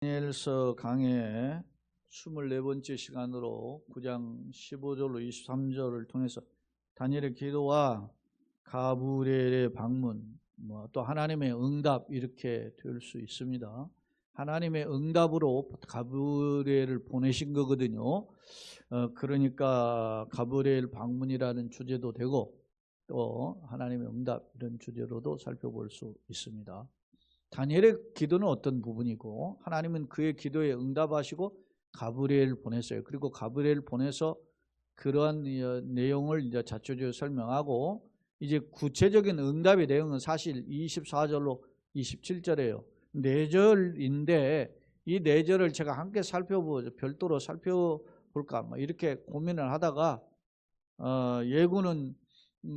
다니엘서 강의 24번째 시간으로 9장 15절로 23절을 통해서 다니엘의 기도와 가브리엘의 방문, 또 하나님의 응답 이렇게 될 수 있습니다. 하나님의 응답으로 가브리엘을 보내신 거거든요. 그러니까 가브리엘 방문이라는 주제도 되고 또 하나님의 응답 이런 주제로도 살펴볼 수 있습니다. 다니엘의 기도는 어떤 부분이고 하나님은 그의 기도에 응답하시고 가브리엘 보냈어요. 그리고 가브리엘 보내서 그러한 내용을 이제 자초지어 설명하고 이제 구체적인 응답의 내용은 사실 24절로 27절이에요. 4절인데 이 4절을 제가 함께 별도로 살펴볼까 이렇게 고민을 하다가 예고는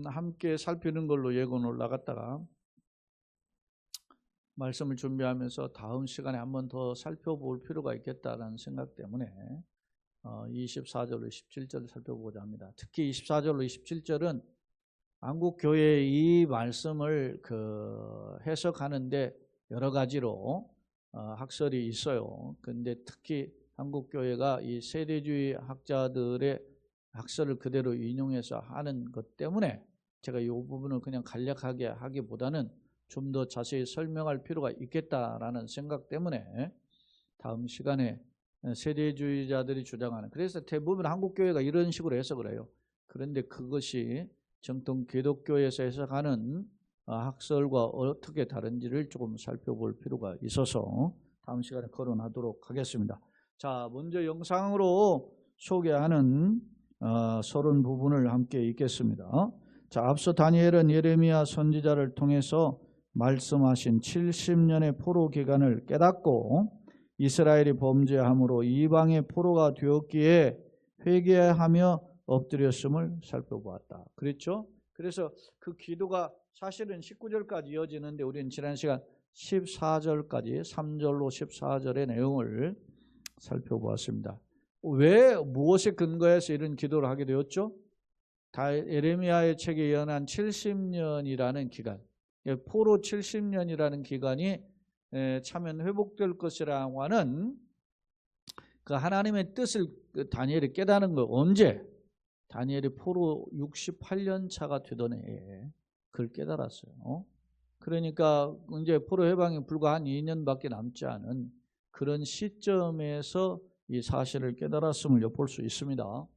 함께 살피는 걸로 예고는 올라갔다가 말씀을 준비하면서 다음 시간에 한 번 더 살펴볼 필요가 있겠다라는 생각 때문에 24절로 27절을 살펴보고자 합니다. 특히 24절로 27절은 한국교회의 이 말씀을 해석하는데 여러 가지로 학설이 있어요. 그런데 특히 한국교회가 이 세대주의 학자들의 학설을 그대로 인용해서 하는 것 때문에 제가 이 부분을 그냥 간략하게 하기보다는 좀 더 자세히 설명할 필요가 있겠다라는 생각 때문에 다음 시간에 세대주의자들이 주장하는, 그래서 대부분 한국교회가 이런 식으로 해석을 해요. 그런데 그것이 정통 기독교에서 해석하는 학설과 어떻게 다른지를 조금 살펴볼 필요가 있어서 다음 시간에 거론하도록 하겠습니다. 자, 먼저 영상으로 소개하는 서론 부분을 함께 읽겠습니다. 자, 앞서 다니엘은 예레미야 선지자를 통해서 말씀하신 70년의 포로 기간을 깨닫고 이스라엘이 범죄함으로 이방의 포로가 되었기에 회개하며 엎드렸음을 살펴보았다. 그렇죠? 그래서 그 기도가 사실은 19절까지 이어지는데 우리는 지난 시간 14절까지 3절로 14절의 내용을 살펴보았습니다. 왜 무엇에 근거해서 이런 기도를 하게 되었죠? 예레미야의 책에 예언한 70년이라는 기간, 포로 70년이라는 기간이 차면 회복될 것이라고 하는 그 하나님의 뜻을 다니엘이 깨닫는 거. 언제? 다니엘이 포로 68년 차가 되던 해에 그걸 깨달았어요. 그러니까 이제 포로 해방이 불과 한 2년밖에 남지 않은 그런 시점에서 이 사실을 깨달았음을 엿볼 수 있습니다.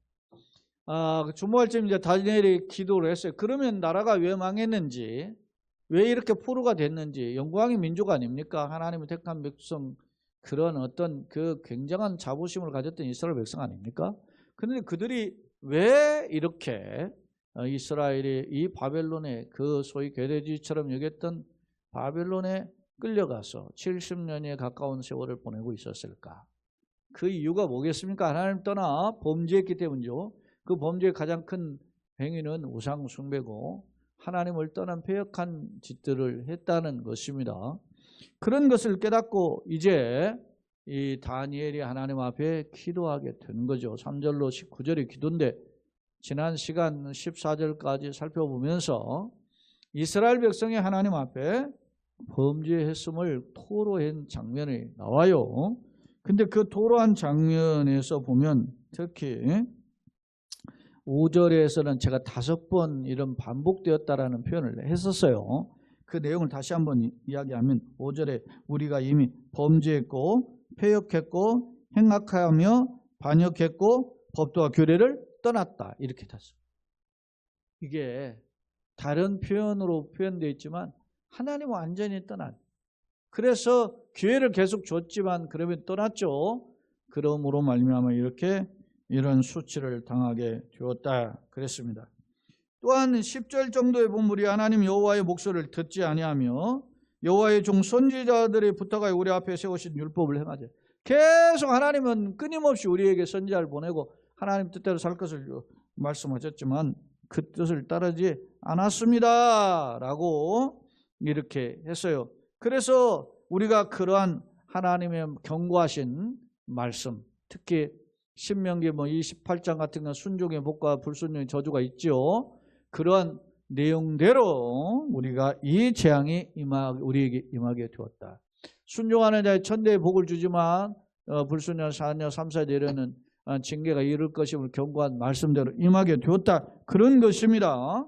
주목할 점, 이제 다니엘이 기도를 했어요. 그러면 나라가 왜 망했는지, 왜 이렇게 포로가 됐는지, 영광의 민족 아닙니까? 하나님의 택한 백성, 그런 어떤 그 굉장한 자부심을 가졌던 이스라엘 백성 아닙니까? 그런데 그들이 왜 이렇게 이스라엘이 이 바벨론에, 그 소위 괴뢰주의처럼 여겼던 바벨론에 끌려가서 70년에 가까운 세월을 보내고 있었을까? 그 이유가 뭐겠습니까? 하나님 떠나 범죄했기 때문이죠. 그 범죄의 가장 큰 행위는 우상 숭배고 하나님을 떠난 패역한 짓들을 했다는 것입니다. 그런 것을 깨닫고 이제 이 다니엘이 하나님 앞에 기도하게 된 거죠. 3절로 19절의 기도인데 지난 시간 14절까지 살펴보면서 이스라엘 백성이 하나님 앞에 범죄했음을 토로한 장면이 나와요. 근데 그 토로한 장면에서 보면 특히 5절에서는 제가 5번 이런 반복되었다라는 표현을 했었어요. 그 내용을 다시 한번 이야기하면 5절에 우리가 이미 범죄했고 패역했고 행악하며 반역했고 법도와 규례를 떠났다, 이렇게 탔어요. 이게 다른 표현으로 표현되어 있지만 하나님 완전히 떠난, 그래서 기회를 계속 줬지만 그러면 떠났죠. 그러므로 말미암아 이렇게 이런 수치를 당하게 되었다 그랬습니다. 또한 10절 정도에 보면 우리 하나님 여호와의 목소리를 듣지 아니하며 여호와의 종 선지자들이 붙어가 우리 앞에 세우신 율법을 행하자. 계속 하나님은 끊임없이 우리에게 선지자를 보내고 하나님 뜻대로 살 것을 말씀하셨지만 그 뜻을 따르지 않았습니다 라고 이렇게 했어요. 그래서 우리가 그러한 하나님의 경고하신 말씀, 특히 신명기 28장 같은 건 순종의 복과 불순종의 저주가 있죠. 그러한 내용대로 우리가 이 재앙이 우리에게 임하게 되었다. 순종하는 자의 천대의 복을 주지만 불순종 사냐 3사 내려는 징계가 이를 것임을 경고한 말씀대로 임하게 되었다. 그런 것입니다.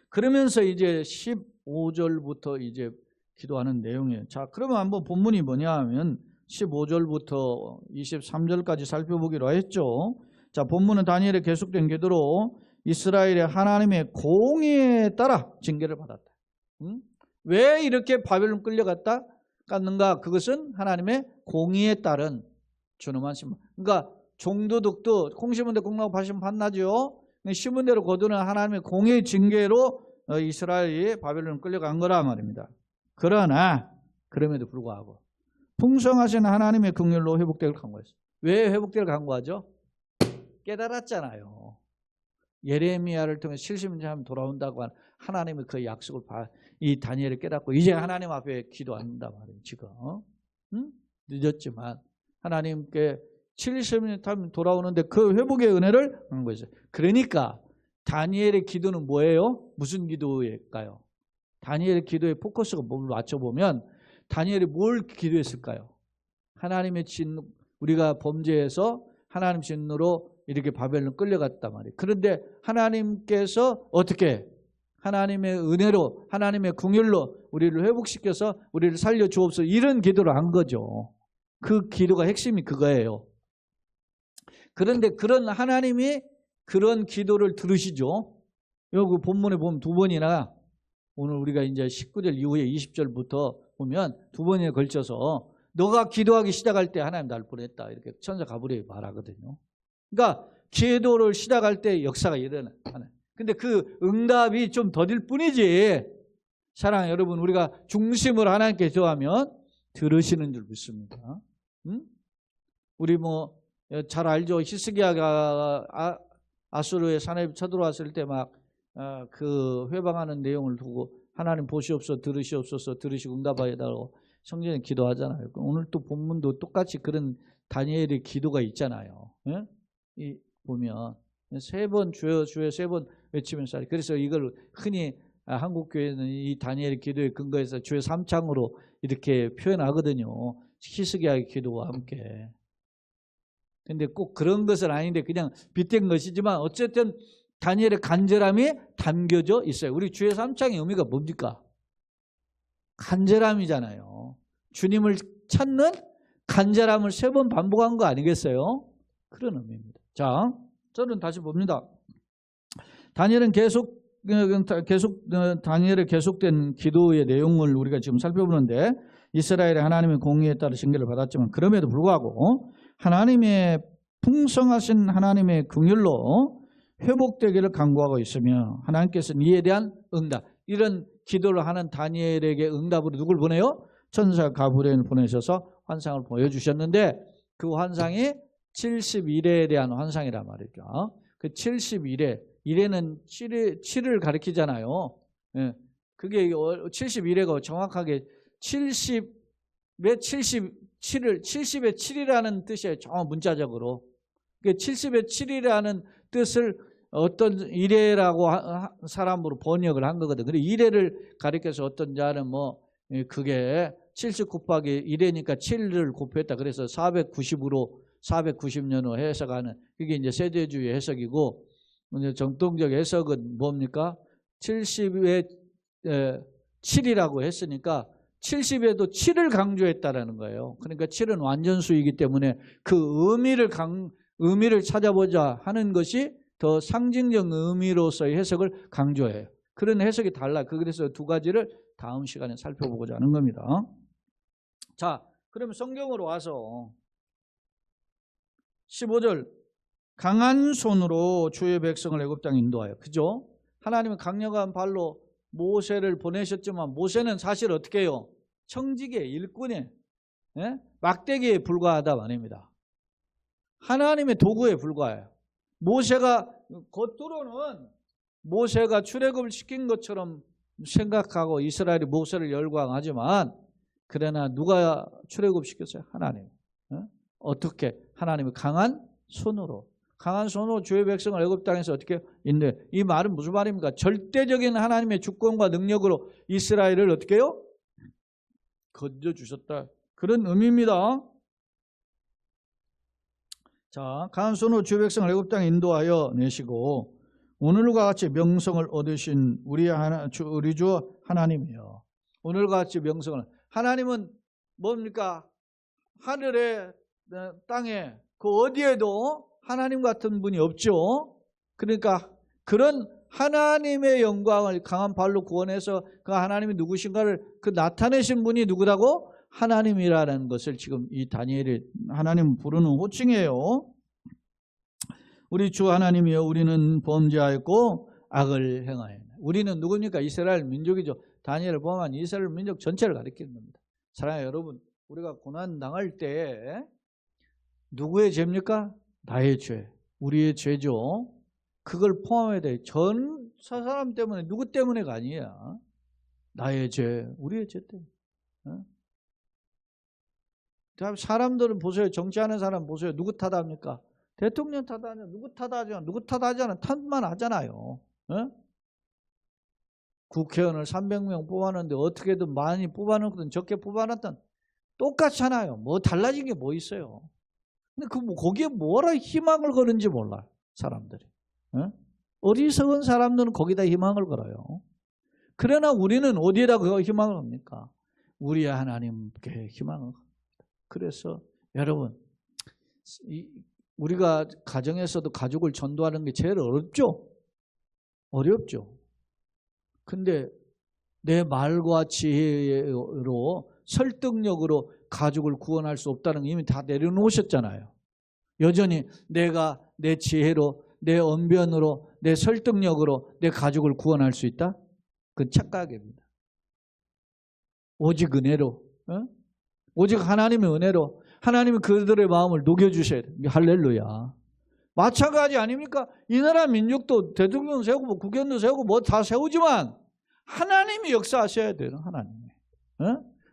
그러면서 이제 15절부터 이제 기도하는 내용이에요. 자, 그러면 한번 본문이 뭐냐 하면 15절부터 23절까지 살펴보기로 했죠. 자, 본문은 다니엘의 계속된 기도로 이스라엘의 하나님의 공의에 따라 징계를 받았다. 왜 이렇게 바벨론 끌려갔는가? 그것은 하나님의 공의에 따른 준엄한 심판. 그러니까 종도둑도 콩 심은 데 콩나고 밭 심은 밭나죠. 심은 대로 거두는 하나님의 공의의 징계로 이스라엘이 바벨론 끌려간 거라 말입니다. 그러나 그럼에도 불구하고 풍성하신 하나님의 긍휼로 회복되기를 간구했어요. 왜 회복되기를 간구하죠? 깨달았잖아요. 예레미야를 통해 70년 하면 돌아온다고 한 하나님의 그 약속을 이 다니엘이 깨닫고 이제 하나님 앞에 기도한다 말이에요. 지금 늦었지만 하나님께 70년 타면 돌아오는데 그 회복의 은혜를 하는 거죠. 그러니까 다니엘의 기도는 뭐예요? 무슨 기도일까요? 다니엘의 기도의 포커스가 뭘 맞춰보면 다니엘이 뭘 기도했을까요? 하나님의 진노, 우리가 범죄해서 하나님 진노로 이렇게 바벨론 끌려갔단 말이에요. 그런데 하나님께서 어떻게 하나님의 은혜로 하나님의 긍휼로 우리를 회복시켜서 우리를 살려주옵소서 이런 기도를 한 거죠. 그 기도가 핵심이 그거예요. 그런데 그런 하나님이 그런 기도를 들으시죠. 여기 본문에 보면 두 번이나 오늘 우리가 이제 19절 이후에 20절부터 보면 두 번에 걸쳐서 너가 기도하기 시작할 때 하나님 날 보냈다 이렇게 천사 가브리엘이 말하거든요. 그러니까 기도를 시작할 때 역사가 일어나요. 근데 그 응답이 좀 더딜 뿐이지 사랑하는 여러분 우리가 중심을 하나님께 기도하면 들으시는 줄 믿습니다. 우리 뭐 잘 알죠. 히스기야가 아수르의 사내비 쳐들어왔을 때 막 그 회방하는 내용을 두고 하나님 보시옵소서 들으시옵소서 들으시고 응답하여달라고 성전에 기도하잖아요. 오늘 또 본문도 똑같이 그런 다니엘의 기도가 있잖아요. 예? 이 보면 세 번 주여 주여 세 번 외치면서 그래서 이걸 흔히 한국 교회는 이 다니엘의 기도에 근거해서 주의 삼창으로 이렇게 표현하거든요. 히스기야의 기도와 함께. 근데 꼭 그런 것은 아닌데 그냥 빗댄 것이지만 어쨌든 다니엘의 간절함이 담겨져 있어요. 우리 주의 삼창의 의미가 뭡니까? 간절함이잖아요. 주님을 찾는 간절함을 세 번 반복한 거 아니겠어요? 그런 의미입니다. 자, 저는 다시 봅니다. 다니엘은 다니엘의 계속된 기도의 내용을 우리가 지금 살펴보는데 이스라엘의 하나님의 공의에 따라 징계를 받았지만 그럼에도 불구하고 하나님의 풍성하신 하나님의 긍휼로 회복되기를 간구하고 있으며 하나님께서는 이에 대한 응답 이런 기도를 하는 다니엘에게 응답으로 누굴 보내요? 천사 가브리엘을 보내셔서 환상을 보여주셨는데 그 환상이 71회에 대한 환상이란 말이죠. 그 71회, 1회는 7을 가리키잖아요. 예. 그게 71회가 정확하게 70의 7이라는 뜻이에요. 정확 문자적으로. 70의 7이라는 뜻을 어떤 1회라고 사람으로 번역을 한 거거든. 그리고 1회를 가리켜서 어떤 자는 뭐 그게 70 곱하기 1회니까 7을 곱했다. 그래서 490으로 490년으로 해석하는 그게 이제 세대주의 해석이고 정통적 해석은 뭡니까? 70에 7이라고 했으니까 70에도 7을 강조했다라는 거예요. 그러니까 7은 완전수이기 때문에 그 의미를 찾아보자 하는 것이 더 상징적 의미로서의 해석을 강조해요. 그런 해석이 달라요. 그래서 두 가지를 다음 시간에 살펴보고자 하는 겁니다. 자, 그러면 성경으로 와서 15절 강한 손으로 주의 백성을 애굽 땅에 인도하여. 그죠? 하나님은 강력한 발로 모세를 보내셨지만 모세는 사실 어떻게 해요? 청지기의 일꾼의 막대기에 불과하다 말입니다. 하나님의 도구에 불과해요. 모세가 겉으로는 모세가 출애굽을 시킨 것처럼 생각하고 이스라엘이 모세를 열광하지만 그러나 누가 출애굽시켰어요? 하나님. 어떻게? 하나님의 강한 손으로 주의 백성을 애굽 땅에서 어떻게 인도해? 이 말은 무슨 말입니까? 절대적인 하나님의 주권과 능력으로 이스라엘을 어떻게 해요? 건져주셨다. 그런 의미입니다. 자, 간손 후 주의 백성을 애굽 땅에 인도하여 내시고 오늘과 같이 명성을 얻으신 우리 주 하나님이요. 오늘과 같이 명성을. 하나님은 뭡니까? 하늘에 땅에 그 어디에도 하나님 같은 분이 없죠. 그러니까 그런 하나님의 영광을 강한 발로 구원해서 그 하나님이 누구신가를 그 나타내신 분이 누구라고? 하나님이라는 것을 지금 이 다니엘이 하나님 부르는 호칭이에요. 우리 주 하나님이여 우리는 범죄하였고 악을 행하였네. 우리는 누굽니까? 이스라엘 민족이죠. 다니엘을 보면 이스라엘 민족 전체를 가리키는 겁니다. 사랑하는 여러분, 우리가 고난 당할 때 누구의 죄입니까? 나의 죄, 우리의 죄죠. 그걸 포함해야 돼. 전 사람 때문에, 누구 때문에가 아니야. 나의 죄, 우리의 죄 때문에. 사람들은 보세요. 정치하는 사람 보세요. 누구 탓합니까? 대통령 탓하냐, 누구 탓하냐, 누구 탓하잖아. 탓만 하잖아요. 국회의원을 300명 뽑았는데 어떻게든 많이 뽑아놓든 적게 뽑아놨든 똑같잖아요. 뭐 달라진 게 뭐 있어요. 근데 거기에 뭐라 희망을 거는지 몰라, 사람들이. 어리석은 사람들은 거기다 희망을 걸어요. 그러나 우리는 어디에다 그 희망을 겁니까? 우리 하나님께 희망을 겁니다. 그래서 여러분, 우리가 가정에서도 가족을 전도하는 게 제일 어렵죠? 어렵죠. 근데 내 말과 지혜로 설득력으로 가족을 구원할 수 없다는 거 이미 다 내려놓으셨잖아요. 여전히 내가 내 지혜로, 내 언변으로, 내 설득력으로 내 가족을 구원할 수 있다? 그건 착각입니다. 오직 은혜로, 오직 하나님의 은혜로 하나님이 그들의 마음을 녹여주셔야 돼요. 할렐루야. 마찬가지 아닙니까? 이 나라 민족도 대통령 세우고 뭐 국회의원도 세우고 뭐 다 세우지만 하나님이 역사하셔야 돼요. 하나님이.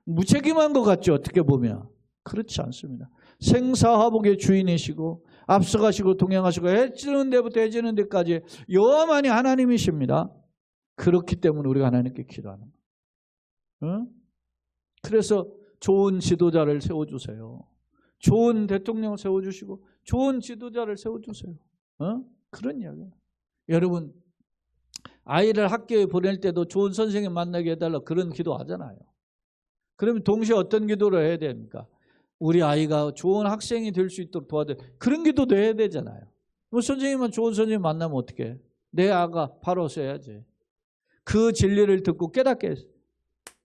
무책임한 것 같죠? 어떻게 보면. 그렇지 않습니다. 생사화복의 주인이시고 앞서가시고 동행하시고 해지는 데부터 해지는 데까지 여호와만이 하나님이십니다. 그렇기 때문에 우리가 하나님께 기도하는 거예요. 그래서 좋은 지도자를 세워주세요. 좋은 대통령을 세워주시고 좋은 지도자를 세워주세요. 그런 이야기예요. 여러분, 아이를 학교에 보낼 때도 좋은 선생님 만나게 해달라 그런 기도하잖아요. 그러면 동시에 어떤 기도를 해야 됩니까? 우리 아이가 좋은 학생이 될 수 있도록 도와드려. 그런 기도도 해야 되잖아요. 뭐 선생님만 좋은 선생님 만나면 어떡해? 내 아가 바로 써야지. 그 진리를 듣고 깨닫게 했어요.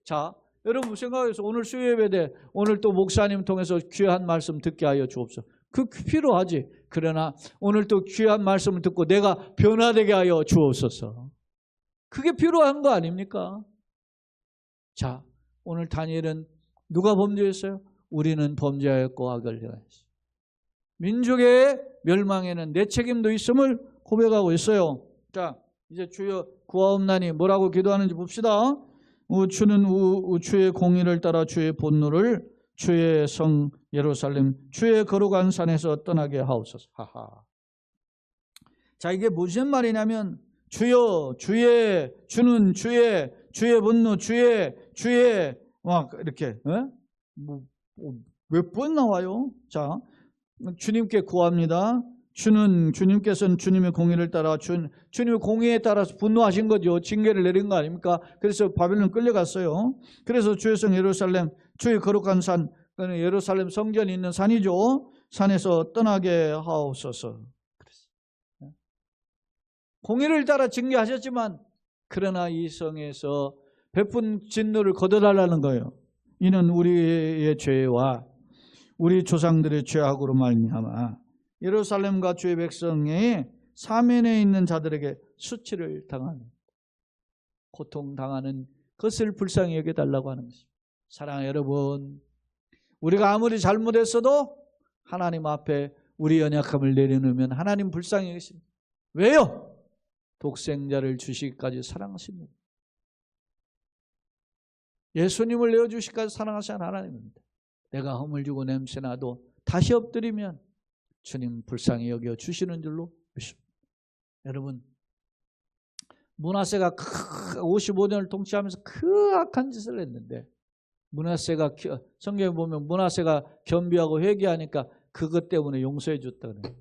자, 여러분 생각해서 오늘 수요예배 때 오늘 또 목사님 통해서 귀한 말씀 듣게 하여 주옵소서. 그 필요하지. 그러나 오늘 또 귀한 말씀을 듣고 내가 변화되게 하여 주옵소서. 그게 필요한 거 아닙니까? 자, 오늘 다니엘은 누가 범죄했어요? 우리는 범죄하였고 악을 행하였어요. 민족의 멸망에는 내 책임도 있음을 고백하고 있어요. 자, 이제 주여 구하옵나니 뭐라고 기도하는지 봅시다. 주는 주의 공의를 따라 주의 본노를 주의 성 예루살렘 주의 거룩한 산에서 떠나게 하옵소서. 하하. 자, 이게 무슨 말이냐면 주여 주는 주의 분노 주의 막 이렇게 몇 번 나와요. 자, 주님께 구합니다. 주님께서는 주님의 공의를 따라 주님의 공의에 따라서 분노하신 거죠. 징계를 내린 거 아닙니까? 그래서 바벨론 끌려갔어요. 그래서 주의 성 예루살렘 주의 거룩한 산, 예루살렘 성전이 있는 산이죠. 산에서 떠나게 하옵소서. 공의를 따라 징계하셨지만 그러나 이 성에서 베푼 진노를 걷어달라는 거예요. 이는 우리의 죄와 우리 조상들의 죄악으로 말미암아 예루살렘과 주의 백성의 사면에 있는 자들에게 수치를 당하는, 고통당하는 것을 불쌍히 여겨달라고 하는 것입니다. 사랑하는 여러분, 우리가 아무리 잘못했어도 하나님 앞에 우리 연약함을 내려놓으면 하나님 불쌍히 여기십니다. 왜요? 독생자를 주시기까지 사랑하십니다. 예수님을 내어주시기까지 사랑하시는 하나님입니다. 내가 허물지고 냄새나도 다시 엎드리면 주님 불쌍히 여겨 주시는 줄로 믿습니다. 여러분, 므낫세가 55년을 통치하면서 그 악한 짓을 했는데 므낫세가 성경에 보면 므낫세가 겸비하고 회개하니까 그것 때문에 용서해 줬다 그래요.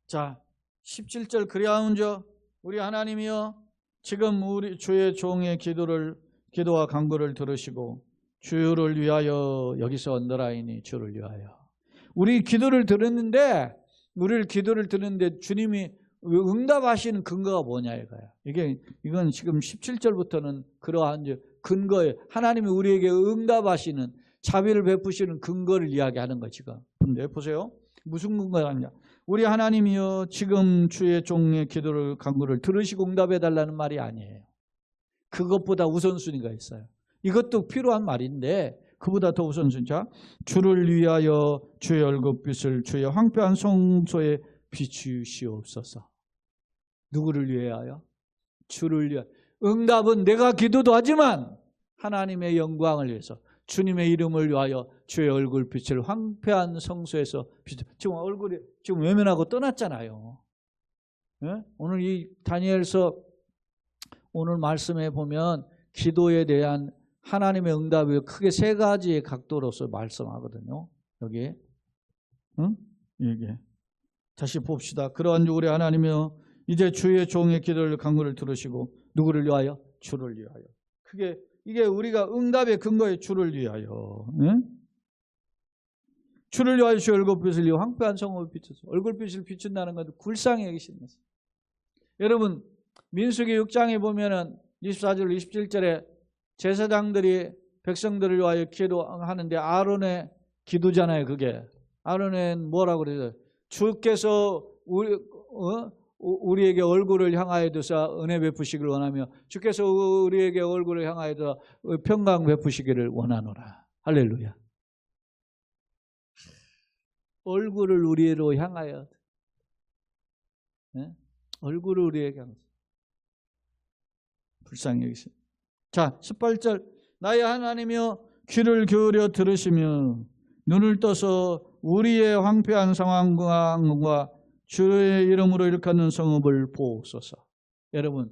자, 17절 그리하온저 우리 하나님이여 지금 우리 주의 종의 기도와 간구를 들으시고 주를 위하여 여기서 언더라인이 주를 위하여 우리 기도를 들었는데 주님이 응답하시는 근거가 뭐냐 이거야. 이건 지금 17절부터는 그러한 근거에 하나님이 우리에게 응답하시는 자비를 베푸시는 근거를 이야기하는 거 지금. 근데 보세요. 무슨 근거가 아니냐. 우리 하나님이여 지금 주의 종의 기도를 간구를 들으시고 응답해 달라는 말이 아니에요. 그것보다 우선순위가 있어요. 이것도 필요한 말인데 그보다 더 우선순위. 자, 주를 위하여 주의 얼굴빛을 주의 황폐한 성소에 비추시옵소서. 누구를 위하여? 주를 위하여. 응답은 내가 기도도 하지만 하나님의 영광을 위해서 주님의 이름을 위하여 주의 얼굴빛을 황폐한 성소에서 비추. 지금 얼굴이 지금 외면하고 떠났잖아요. 네? 오늘 이 다니엘서 오늘 말씀에 보면 기도에 대한 하나님의 응답이 크게 세 가지의 각도로서 말씀하거든요. 여기, 이게 다시 봅시다. 그러한 우리 하나님이여 이제 주의 종의 기도를 간구를 들으시고 누구를 위하여? 주를 위하여. 이게 우리가 응답의 근거에 주를 위하여. 응? 주를 위하여 주의 얼굴빛을 위하여 황폐한 성읍을 비춰서 얼굴빛을 비춘다는 것은 굴상에 계신 것입니다. 여러분 민수기 6장에 보면은 24절 27절에 제사장들이 백성들을 위하여 기도하는데 아론의 기도잖아요. 그게 아론은 뭐라고 그래요? 주께서 우리에게 얼굴을 향하여 두사 은혜 베푸시기를 원하며 주께서 우리에게 얼굴을 향하여 두사 평강 베푸시기를 원하노라. 할렐루야. 얼굴을 우리로 향하여, 네? 얼굴을 우리에게 향하여 불쌍히 여기십니다. 자, 18절 나의 하나님이여 귀를 기울여 들으시며 눈을 떠서 우리의 황폐한 상황과 주의 이름으로 일컫는 성읍을 보옵소서. 여러분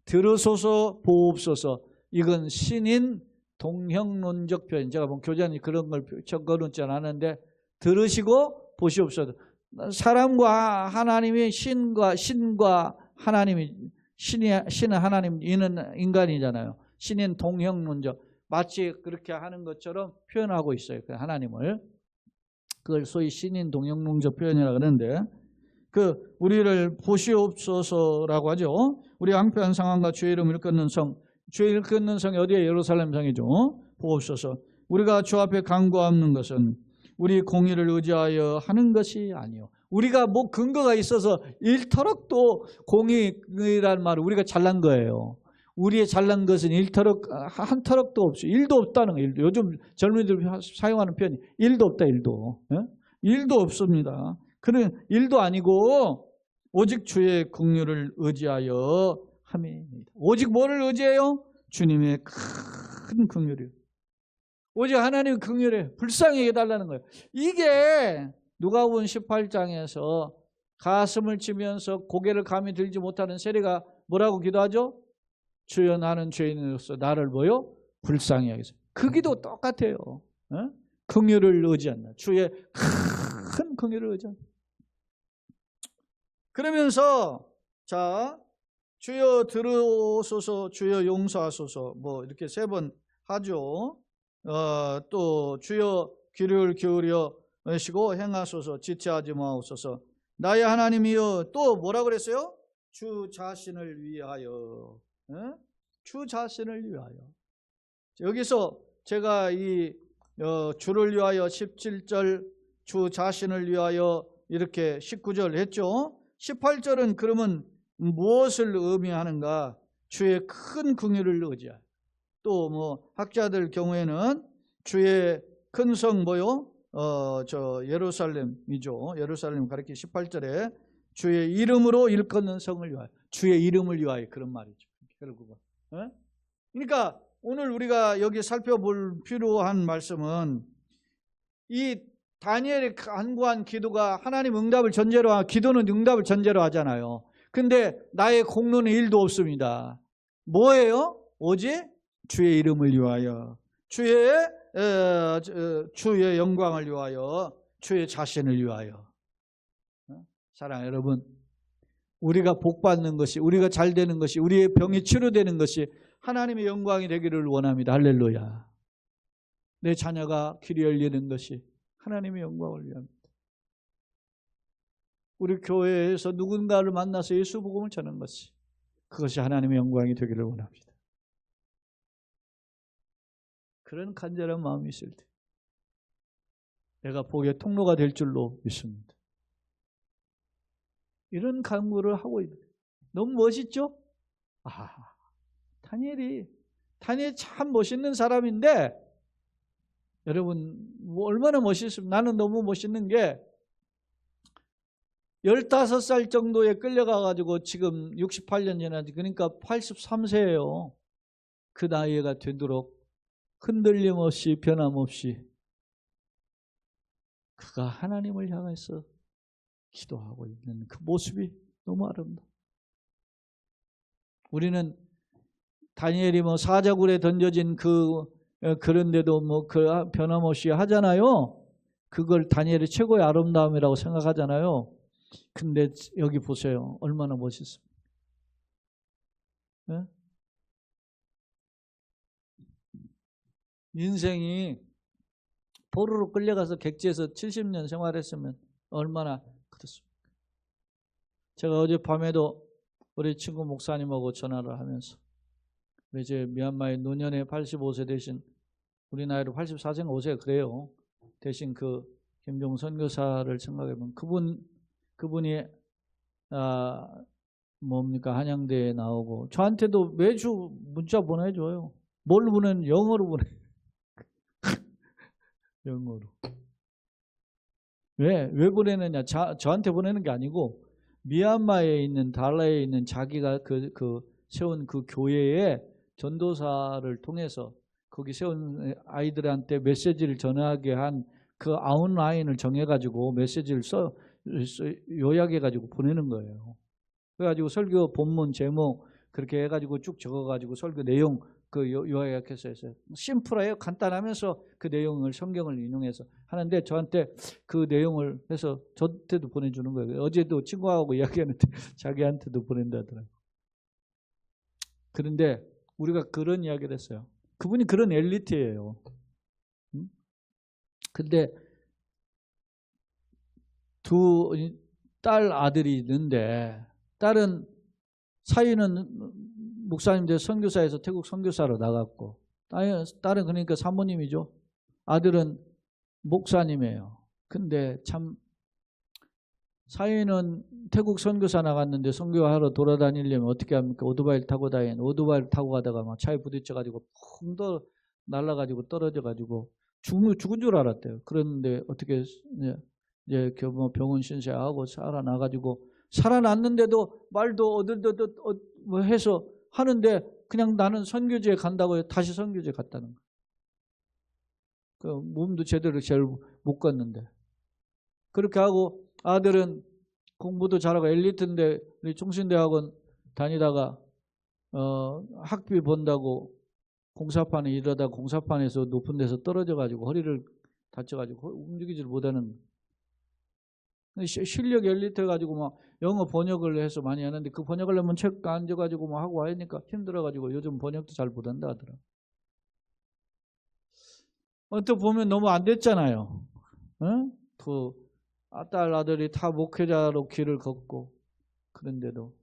들으소서 보옵소서 이건 신인 동형론적 표현. 제가 보면 교장이 그런 걸 적어놓지 않았는데 들으시고 보시옵소서. 사람과 하나님이 신과 하나님이 신은 하나님, 이는 인간이잖아요. 신인 동형론적 마치 그렇게 하는 것처럼 표현하고 있어요. 하나님을. 그걸 소위 신인 동형론적 표현이라고 하는데 우리를 보시옵소서라고 하죠. 우리 황폐한 상황과 주의 이름을 일컫는 성. 주의 일컫는 성이 어디에? 예루살렘 성이죠. 보옵소서. 우리가 주 앞에 간구하는 것은 우리 공의를 의지하여 하는 것이 아니요. 우리가 뭐 근거가 있어서 일터럭도 공의라는 말을 우리가 잘난 거예요. 우리의 잘난 것은 한 터럭도 없어요. 일도 없다는 거예요. 요즘 젊은이들 사용하는 표현이 일도 없다. 일도. 일도 없습니다. 그런 일도 아니고 오직 주의 긍휼을 의지하여 함이니이다. 오직 뭐를 의지해요? 주님의 큰 긍휼이요. 오직 하나님의 긍휼에 불쌍히 해달라는 거예요. 이게 누가복음 18장에서 가슴을 치면서 고개를 감히 들지 못하는 세리가 뭐라고 기도하죠? 주여 나는 죄인으로서 나를 뭐요? 불쌍히 하겠습니다. 그 기도 똑같아요. 긍휼을 의지한다. 주의 큰 긍휼을 의지한다. 그러면서 자 주여 들으소서 주여 용서하소서 뭐 이렇게 세 번 하죠. 또 주여 귀를 기울여 시고 행하소서 지체하지 마옵소서. 나의 하나님이여 또 뭐라 그랬어요? 주 자신을 위하여. 주 자신을 위하여. 여기서 제가 이 주를 위하여 17절 주 자신을 위하여 이렇게 19절 했죠. 18절은 그러면 무엇을 의미하는가? 주의 큰 긍휼을 의지하여. 또 뭐 학자들 경우에는 주의 큰 성 뭐요? 예루살렘이죠. 예루살렘 가리키 18절에 주의 이름으로 일컫는 성을 위하여. 주의 이름을 위하여 그런 말이죠. 결국은. 그러니까 오늘 우리가 여기 살펴볼 필요한 말씀은 이 다니엘이 간구한 기도가 하나님 응답을 전제로 기도는 응답을 전제로 하잖아요. 근데 나의 공로는 일도 없습니다. 뭐예요? 오직 주의 이름을 위하여, 주의 영광을 위하여, 주의 자신을 위하여. 사랑하는 여러분, 우리가 복받는 것이, 우리가 잘 되는 것이, 우리의 병이 치료되는 것이 하나님의 영광이 되기를 원합니다. 할렐루야. 내 자녀가 길이 열리는 것이 하나님의 영광을 위합니다. 우리 교회에서 누군가를 만나서 예수 복음을 전하는 것이, 그것이 하나님의 영광이 되기를 원합니다. 그런 간절한 마음이 있을 때 내가 복의 통로가 될 줄로 믿습니다. 이런 간구를 하고 있는 거예요. 너무 멋있죠? 다니엘이 참 멋있는 사람인데, 여러분 뭐 얼마나 멋있으면, 나는 너무 멋있는 게 15살 정도에 끌려가가지고 지금 68년 지나지, 그러니까 83세예요. 그 나이가 되도록 흔들림 없이 변함없이 그가 하나님을 향해서 기도하고 있는 그 모습이 너무 아름다워. 우리는 다니엘이 뭐 사자굴에 던져진 그런데도 뭐 그 변함없이 하잖아요. 그걸 다니엘의 최고의 아름다움이라고 생각하잖아요. 근데 여기 보세요. 얼마나 멋있습니까? 네? 인생이 포로로 끌려가서 객지에서 70년 생활했으면 얼마나 그렇습니까? 제가 어젯밤에도 우리 친구 목사님하고 전화를 하면서, 이제 미얀마의 노년에 85세 되신, 우리 나이로 84세인가 5세 그래요. 대신 그 김종 선교사를 생각해보면 그분이 뭡니까, 한양대에 나오고 저한테도 매주 문자 보내줘요. 뭘 보내는? 영어로 보내. 영어로. 왜 보내느냐? 저한테 보내는 게 아니고 미얀마에 있는 달라에 있는 자기가 세운 그 교회에 전도사를 통해서 거기 세운 아이들한테 메시지를 전하게 한 그 아웃라인을 정해가지고 메시지를 요약해가지고 보내는 거예요. 그래가지고 설교 본문 제목 그렇게 해가지고 쭉 적어가지고 설교 내용 요약해서 했어요. 심플해요. 간단하면서 그 내용을 성경을 인용해서 하는데, 저한테 그 내용을 해서 저한테도 보내주는 거예요. 어제도 친구하고 이야기하는데 자기한테도 보낸다더라고요. 그런데 우리가 그런 이야기를 했어요. 그분이 그런 엘리트예요. 근데 두 딸 아들이 있는데, 딸은 사위는 목사님들 선교사에서 태국 선교사로 나갔고, 딸은 그러니까 사모님이죠. 아들은 목사님이에요. 근데 참, 사위는 태국 선교사 나갔는데 선교하러 돌아다니려면 어떻게 합니까? 오토바이를 타고 오토바이를 타고 가다가 막 차에 부딪혀가지고 펑 날아가지고 떨어져가지고 죽은 줄 알았대요. 그런데 어떻게 이제 뭐 병원 신세하고 살아났는데도 말도 뭐 해서 하는데, 그냥 나는 선교지에 간다고 다시 선교지에 갔다는 거예요. 그 몸도 제대로 잘 못 갔는데. 그렇게 하고 아들은 공부도 잘하고 엘리트인데 우리 총신대학원 다니다가 학비 번다고 공사판에 일하다 공사판에서 높은 데서 떨어져가지고 허리를 다쳐가지고 움직이질 못하는, 실력 엘리트 가지고 막 영어 번역을 해서 많이 하는데, 그 번역을 하면 책 앉아가지고 뭐 하고 하니까 힘들어가지고 요즘 번역도 잘 못한다 하더라고요. 어떻게 보면 너무 안 됐잖아요. 응? 그 딸 아들이 다 목회자로 길을 걷고, 그런데도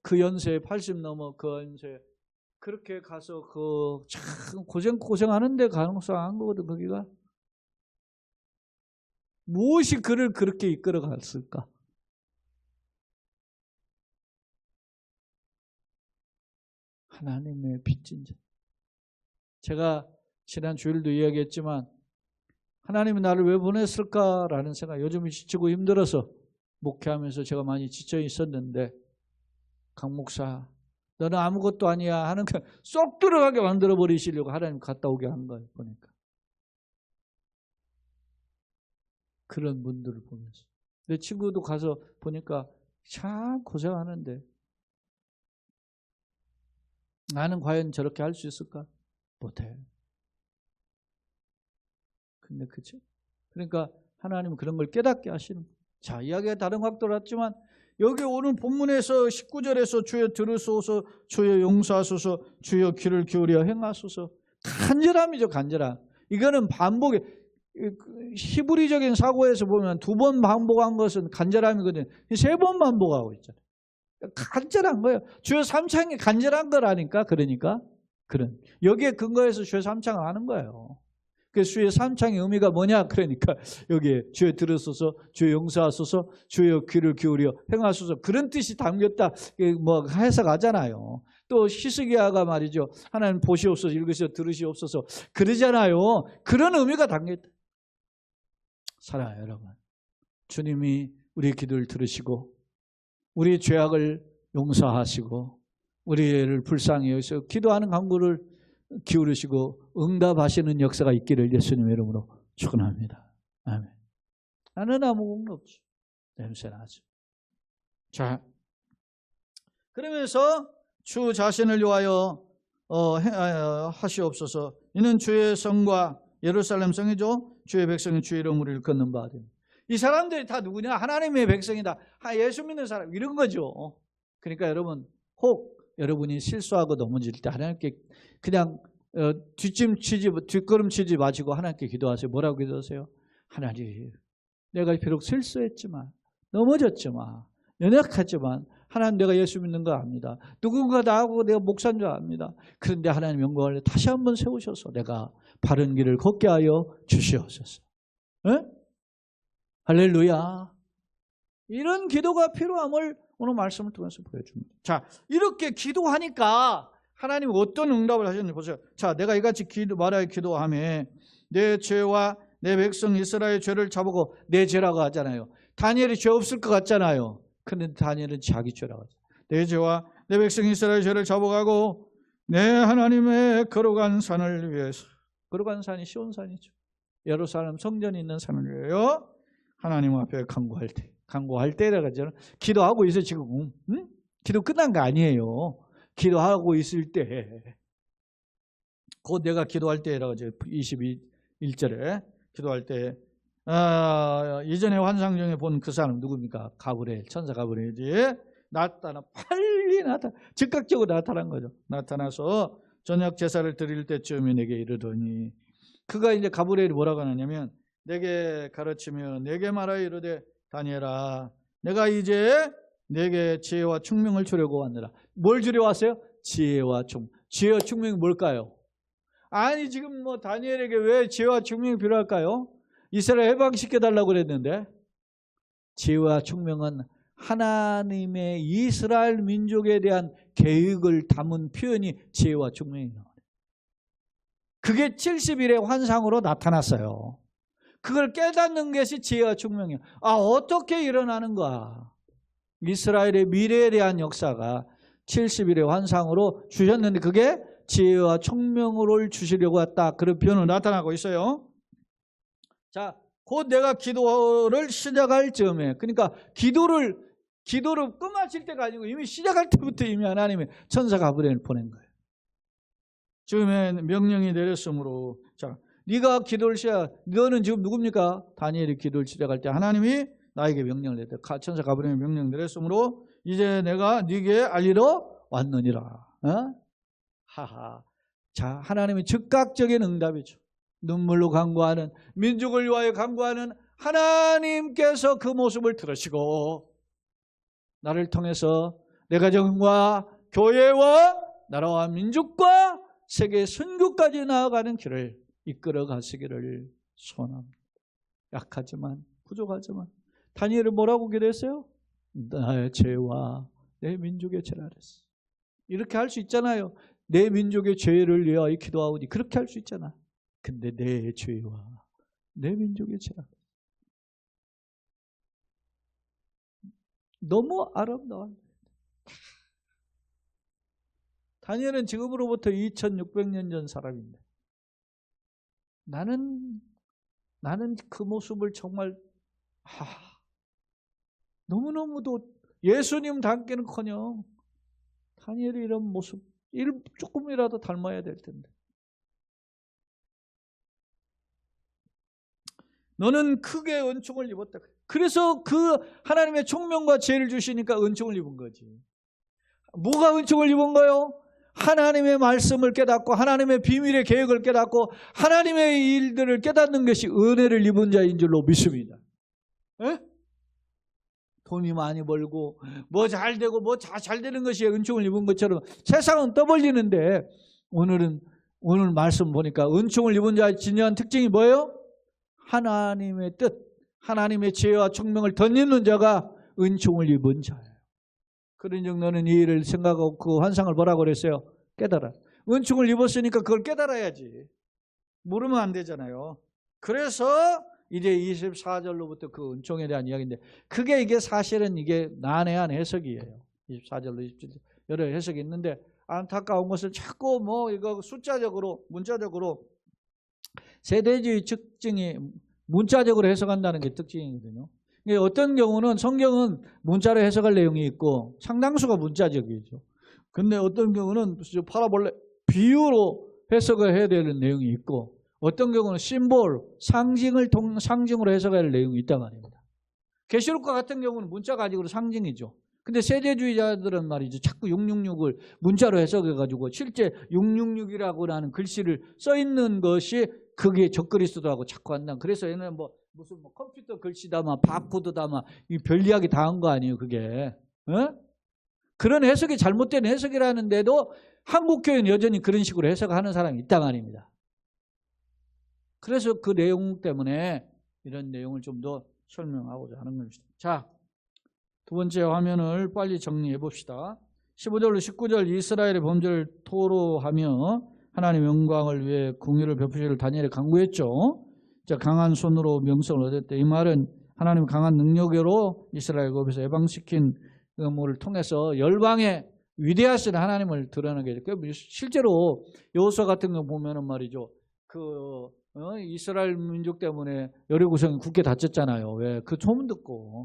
그 연세에 80 넘어 그 연세에 그렇게 가서 참 고생하는데 가능성한 거거든. 거기가 무엇이 그를 그렇게 이끌어 갔을까? 하나님의 빚진 자. 제가 지난 주일도 이야기했지만, 하나님이 나를 왜 보냈을까라는 생각, 요즘 지치고 힘들어서 목회하면서 제가 많이 지쳐 있었는데, 강 목사 너는 아무것도 아니야 하는 거 쏙 들어가게 만들어 버리시려고 하나님 갔다 오게 한 거예요. 보니까 그런 분들을 보면서 내 친구도 가서 보니까 참 고생하는데 나는 과연 저렇게 할 수 있을까? 못해. 근데 그치? 그러니까 하나님은 그런 걸 깨닫게 하시는 거예요. 자, 이야기가 다른 각도로 왔지만 여기 오늘 본문에서 19절에서 주여 들으소서, 주여 용서하소서, 주여 귀를 기울여 행하소서. 간절함이죠, 간절함. 이거는 반복이, 히브리적인 사고에서 보면 2번 반복한 것은 간절함이거든요. 3번 반복하고 있잖아요. 간절한 거예요. 주여 삼창이 간절한 거라니까. 그러니까 그런 여기에 근거해서 주여 삼창을 하는 거예요. 그 주의 삼창의 의미가 뭐냐? 그러니까 여기에 주여 들으소서, 주여 용서하소서, 주여 귀를 기울여 행하소서, 그런 뜻이 담겼다 뭐 해석하잖아요. 또 히스기야가 말이죠, 하나님 보시옵소서, 읽으시오, 들으시옵소서 그러잖아요. 그런 의미가 담겼다. 사랑해요 여러분, 주님이 우리 기도를 들으시고 우리 죄악을 용서하시고 우리를 불쌍히 여기서 기도하는 간구를 기울이시고 응답하시는 역사가 있기를 예수님의 이름으로 축원합니다. 아멘. 나는 아무 공도 없지. 냄새나죠. 자, 그러면서 주 자신을 위하여 하시옵소서. 이는 주의 성과 예루살렘 성이죠. 주의 백성이 주의 이름으로 일컫는 바 됩니다. 이 사람들이 다 누구냐? 하나님의 백성이다. 예수 믿는 사람 이런 거죠. 그러니까 여러분, 혹 여러분이 실수하고 넘어질 때 하나님께 그냥 뒷걸음치지 마시고 하나님께 기도하세요. 뭐라고 기도하세요? 하나님, 내가 비록 실수했지만, 넘어졌지만, 연약하지만 하나님, 내가 예수 믿는 거 압니다. 누군가 나하고 내가 목사인 줄 압니다. 그런데 하나님 영광을 다시 한번 세우셔서 내가 바른 길을 걷게 하여 주시옵소서. 에? 할렐루야. 이런 기도가 필요함을 오늘 말씀을 통해서 보여줍니다. 자, 이렇게 기도하니까 하나님 어떤 응답을 하셨는지 보세요. 자, 내가 이같이 말하여 기도하며 내 죄와 내 백성 이스라엘 죄를 잡고, 내 죄라고 하잖아요. 다니엘이 죄 없을 것 같잖아요. 그런데 다니엘은 자기 죄라고 하죠. 내 죄와 내 백성 이스라엘 죄를 잡아가고 내 하나님의 거룩한 산을 위해서. 거룩한 산이 시온산이죠. 예루살렘 성전이 있는 산을 위하여 하나님 앞에 간구할 때라고 하잖아요. 기도하고 있어요 지금. 응? 기도 끝난 거 아니에요. 기도하고 있을 때, 곧 내가 기도할 때라고 하죠. 21절에 기도할 때, 이전에 환상 중에 본 그 사람 누굽니까? 가브리엘, 천사 가브리엘이 빨리 즉각적으로 나타난 거죠. 나타나서 저녁 제사를 드릴 때쯤에 내게 이르더니, 그가 이제 가브리엘이 뭐라고 하냐면, 내게 가르치며 내게 말하여 이르되 다니엘아, 내가 이제 내게 지혜와 총명을 주려고 왔느라. 뭘 주려 왔어요? 지혜와 총명. 지혜와 총명이 뭘까요? 아니 지금 뭐 다니엘에게 왜 지혜와 총명이 필요할까요? 이스라엘 해방시켜달라고 그랬는데, 지혜와 총명은 하나님의 이스라엘 민족에 대한 계획을 담은 표현이 지혜와 총명이에요. 그게 70일의 환상으로 나타났어요. 그걸 깨닫는 것이 지혜와 총명이에요. 어떻게 일어나는가? 이스라엘의 미래에 대한 역사가 70일의 환상으로 주셨는데, 그게 지혜와 총명을 주시려고 했다. 그런 표현으로 나타나고 있어요. 자, 곧 내가 기도를 시작할 즈음에, 그러니까 기도를 끝마칠 때가 아니고 이미 시작할 때부터 이미 하나님의 천사 가브리엘을 보낸 거예요. 즈음에 명령이 내렸으므로, 자, 네가 기도를 너는 지금 누굽니까? 다니엘이 기도를 시작할 때 하나님이 나에게 명령을 내렸다. 천사 가브리엘이 명령 내렸으므로 이제 내가 네게 알리러 왔느니라. 하하. 자, 하나님의 즉각적인 응답이죠. 눈물로 간구하는, 민족을 위하여 간구하는 하나님께서 그 모습을 들으시고, 나를 통해서 내 가정과 교회와 나라와 민족과 세계 선교까지 나아가는 길을 이끌어 가시기를 소원합니다. 약하지만, 부족하지만 다니엘은 뭐라고 기도했어요? 나의 죄와 내 민족의 죄라 그랬어요. 이렇게 할 수 있잖아요. 내 민족의 죄를 위하여 기도하오니, 그렇게 할 수 있잖아. 근데 내 죄와 내 민족의 죄라. 너무 아름다워요. 다니엘은 지금으로부터 2600년 전 사람인데, 나는 그 모습을 정말 너무너무도 예수님 닮기는커녕 다니엘의 이런 모습 조금이라도 닮아야 될 텐데. 너는 크게 은총을 입었다. 그래서 그 하나님의 총명과 지혜를 주시니까 은총을 입은 거지. 뭐가 은총을 입은 거요? 하나님의 말씀을 깨닫고 하나님의 비밀의 계획을 깨닫고 하나님의 일들을 깨닫는 것이 은혜를 입은 자인 줄로 믿습니다. 에? 돈이 많이 벌고 뭐 잘 되고 뭐 잘 되는 것이 은총을 입은 것처럼 세상은 떠벌리는데 오늘 말씀 보니까 은총을 입은 자의 진정한 특징이 뭐예요? 하나님의 뜻, 하나님의 지혜와 총명을 덧입는 자가 은총을 입은 자예요. 그런즉 너는 이 일을 생각하고 그 환상을 뭐라고 그랬어요? 깨달아. 은총을 입었으니까 그걸 깨달아야지. 모르면 안 되잖아요. 그래서 이제 24절로부터 그 은총에 대한 이야기인데 이게 사실은 이게 난해한 해석이에요. 24절로 27절 여러 해석이 있는데 안타까운 것은 자꾸 이거 숫자적으로 문자적으로 세대주의 특징이 문자적으로 해석한다는 게 특징이거든요. 어떤 경우는 성경은 문자로 해석할 내용이 있고 상당수가 문자적이죠. 근데 어떤 경우는 파라볼레 비유로 해석을 해야 되는 내용이 있고 어떤 경우는 심볼 상징으로 해석할 내용이 있단 말입니다. 계시록과 같은 경우는 문자 가지고 상징이죠. 근데 세대주의자들은 말이죠. 자꾸 666을 문자로 해석해가지고 실제 666이라고 하는 글씨를 써있는 것이 그게 적그리스도라고 자꾸 한다. 그래서 얘는 무슨 컴퓨터 글씨다, 바코드다, 이 별 이야기 다 한 거 아니에요, 그게. 어? 그런 해석이 잘못된 해석이라는데도 한국교회는 여전히 그런 식으로 해석하는 사람이 있단 말입니다. 그래서 그 내용 때문에 이런 내용을 좀 더 설명하고자 하는 겁니다. 자, 두 번째 화면을 빨리 정리해 봅시다. 15절로 19절 이스라엘의 범죄를 토로하며 하나님의 영광을 위해 궁유를 베푸시기를 다니엘이 간구했죠. 자, 강한 손으로 명성을 얻었대. 이 말은 하나님의 강한 능력으로 이스라엘 애굽에서 해방시킨 의무를 통해서 열방의 위대하신 하나님을 드러나게 됐고 실제로 여호수아 같은 거 보면은 말이죠. 이스라엘 민족 때문에 여리고성이 굳게 닫혔잖아요. 왜? 그 소문 듣고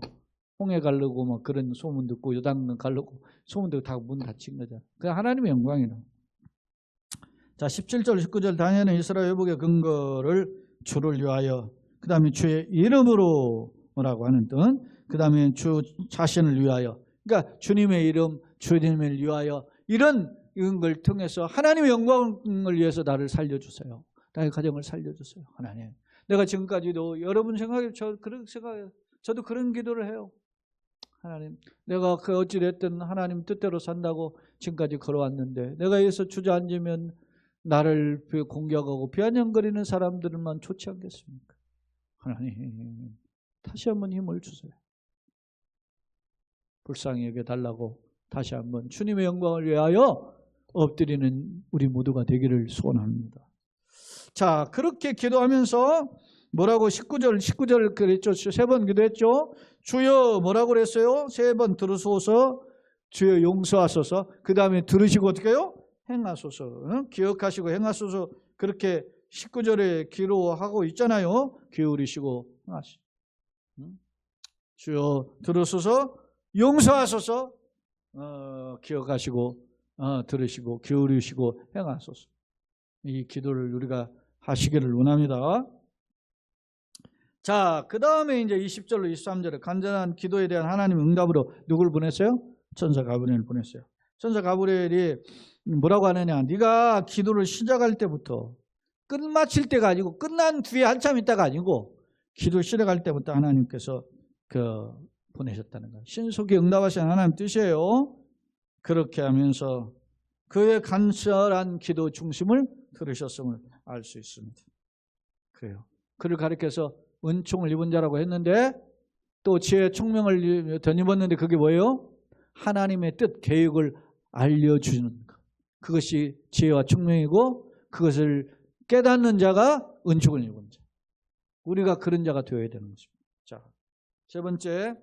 홍해 가르고 그런 소문 듣고 요단 가르고 소문 듣고 다 문 닫힌 거잖아요. 그 하나님의 영광이라. 자, 17절 19절 다니엘은 이스라엘 회복의 근거를 주를 위하여 그 다음에 주의 이름으로 뭐라고 하는 뜻 그 다음에 주 자신을 위하여 그러니까 주님의 이름 주님을 위하여 이런 걸 통해서 하나님의 영광을 위해서 나를 살려주세요. 나의 가정을 살려주세요. 하나님. 내가 지금까지도 여러분 생각에 그런 생각에 저도 그런 기도를 해요. 하나님, 내가 어찌됐든 하나님 뜻대로 산다고 지금까지 걸어왔는데 내가 여기서 주저앉으면 나를 공격하고 비아냥거리는 사람들만 좋지 않겠습니까? 하나님, 다시 한번 힘을 주세요. 불쌍히 여겨달라고 다시 한번 주님의 영광을 위하여 엎드리는 우리 모두가 되기를 소원합니다. 자, 그렇게 기도하면서 뭐라고 19절 그랬죠. 3번 기도했죠. 주여 뭐라고 그랬어요? 3번 들으소서, 주여 용서하소서. 그 다음에 들으시고 어떻게 해요? 행하소서. 응? 기억하시고 행하소서. 그렇게 19절에 기도하고 있잖아요. 기울이시고 행하시고. 응? 주여 들으소서, 용서하소서. 기억하시고 들으시고 기울이시고 행하소서. 이 기도를 우리가 하시기를 원합니다. 자, 그 다음에 이제 20절로 23절에 간절한 기도에 대한 하나님 응답으로 누굴 보냈어요? 천사 가브리엘을 보냈어요. 천사 가브리엘이 뭐라고 하느냐? 네가 기도를 시작할 때부터 끝마칠 때가 아니고 끝난 뒤에 한참 있다가 아니고 기도 시작할 때부터 하나님께서 보내셨다는 거예요. 신속히 응답하신 하나님 뜻이에요. 그렇게 하면서 그의 간절한 기도 중심을 들으셨음을 알 수 있습니다. 그래요. 그를 가리켜서 은총을 입은 자라고 했는데 또 지혜의 총명을 덧입었는데 그게 뭐예요? 하나님의 뜻, 계획을 알려주는 것. 그것이 지혜와 총명이고 그것을 깨닫는 자가 은총을 입은 자. 우리가 그런 자가 되어야 되는 것입니다. 자, 세 번째,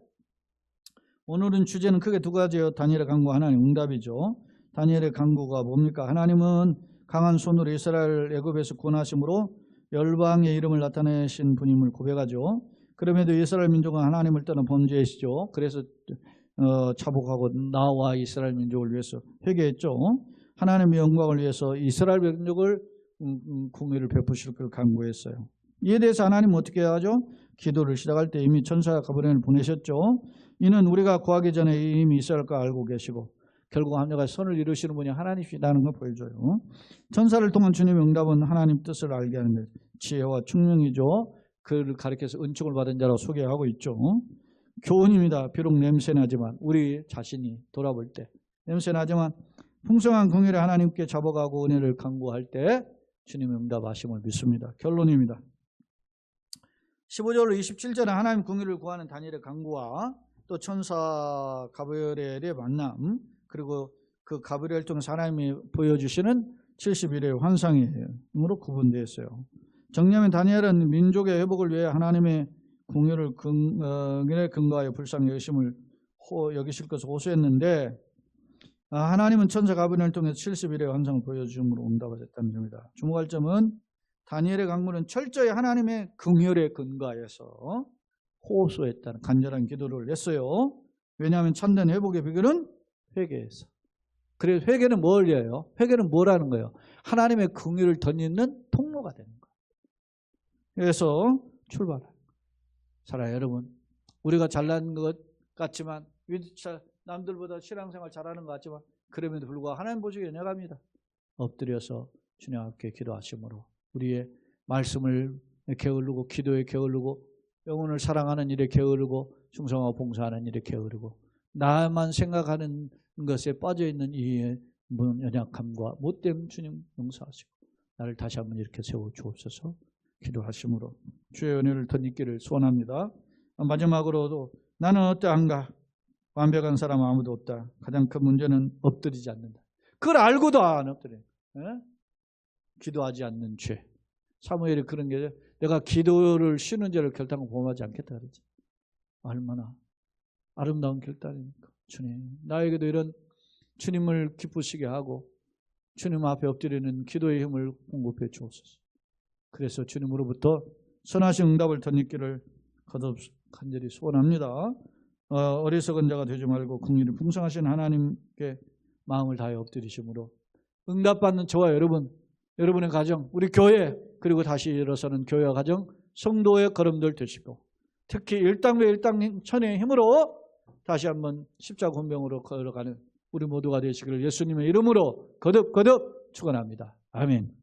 오늘은 주제는 크게 두 가지예요. 다니엘의 간구, 하나님 응답이죠. 다니엘의 간구가 뭡니까? 하나님은 강한 손으로 이스라엘 애굽에서 구원하심으로 열방의 이름을 나타내신 분임을 고백하죠. 그럼에도 이스라엘 민족은 하나님을 떠나 범죄했죠. 그래서 자복하고 나와 이스라엘 민족을 위해서 회개했죠. 하나님의 영광을 위해서 이스라엘 민족을 공의를 베푸실 걸 간구했어요. 이에 대해서 하나님은 어떻게 하죠? 기도를 시작할 때 이미 천사 가브리엘을 보내셨죠. 이는 우리가 구하기 전에 이미 있을 걸 알고 계시고 결국 합력하여 선을 이루시는 분이 하나님이시다는 걸 보여줘요. 천사를 통한 주님의 응답은 하나님 뜻을 알게 하는 지혜와 총명이죠. 그를 가리켜서 은총을 받은 자라고 소개하고 있죠. 교훈입니다. 비록 냄새나지만 우리 자신이 돌아볼 때 냄새나지만 풍성한 긍휼의 하나님께 잡아가고 은혜를 간구할 때 주님의 응답하심을 믿습니다. 결론입니다. 15절로 27절에 하나님 긍휼을 구하는 다니엘의 간구와 또 천사 가브리엘의 만남, 그리고 그 가브리엘 통해서 하나님이 보여주시는 71의 환상으로 구분되어 있어요. 정리하면 다니엘은 민족의 회복을 위해 하나님의 긍휼을 근거하여 불쌍히 여기심을 여기실 것을 호소했는데, 하나님은 천사 가브리엘을 통해서 71의 환상을 보여주심으로 응답하셨다는 점입니다. 주목할 점은 다니엘의 간구는 철저히 하나님의 긍휼에 근거하여서 호소했다는 간절한 기도를 했어요. 왜냐하면 참된 회복의 비결은 회개에서. 그래서 회개는 뭘 해요? 회개는 뭐라는 거예요? 하나님의 긍휼을 덧입는 통로가 되는 거예요. 그래서 출발해요. 사랑하는 여러분, 우리가 잘난 것 같지만 남들보다 신앙생활 잘하는 것 같지만 그럼에도 불구하고 하나님 보시기에 연약합니다. 엎드려서 주님 앞에 기도하심으로 우리의 말씀을 게으르고 기도에 게으르고 영혼을 사랑하는 일에 게으르고 충성하고 봉사하는 일에 게으르고 나만 생각하는 것에 빠져있는 이 연약함과 못됨 주님 용서하시고 나를 다시 한번 이렇게 세워주옵소서. 기도하심으로 주의 은혜를 덧입기를 소원합니다. 마지막으로도 나는 어떠한가? 완벽한 사람 아무도 없다. 가장 큰 문제는 엎드리지 않는다. 그걸 알고도 안 엎드려. 기도하지 않는 죄. 사무엘이 그런 게 내가 기도를 쉬는 죄를 결단하고 범하지 않겠다 그러지. 얼마나 아름다운 결단입니까? 주님, 나에게도 이런 주님을 기쁘시게 하고 주님 앞에 엎드리는 기도의 힘을 공급해 주옵소서. 그래서 주님으로부터 선하신 응답을 덧입기를 거듭 간절히 소원합니다. 어리석은 자가 되지 말고 긍휼이 풍성하신 하나님께 마음을 다해 엎드리심으로 응답받는 저와 여러분, 여러분의 가정, 우리 교회, 그리고 다시 일어서는 교회와 가정, 성도의 걸음들 되시고 특히 일당과 일당천의 힘으로 다시 한번 십자가 권병으로 걸어가는 우리 모두가 되시기를 예수님의 이름으로 거듭 축원합니다. 아멘.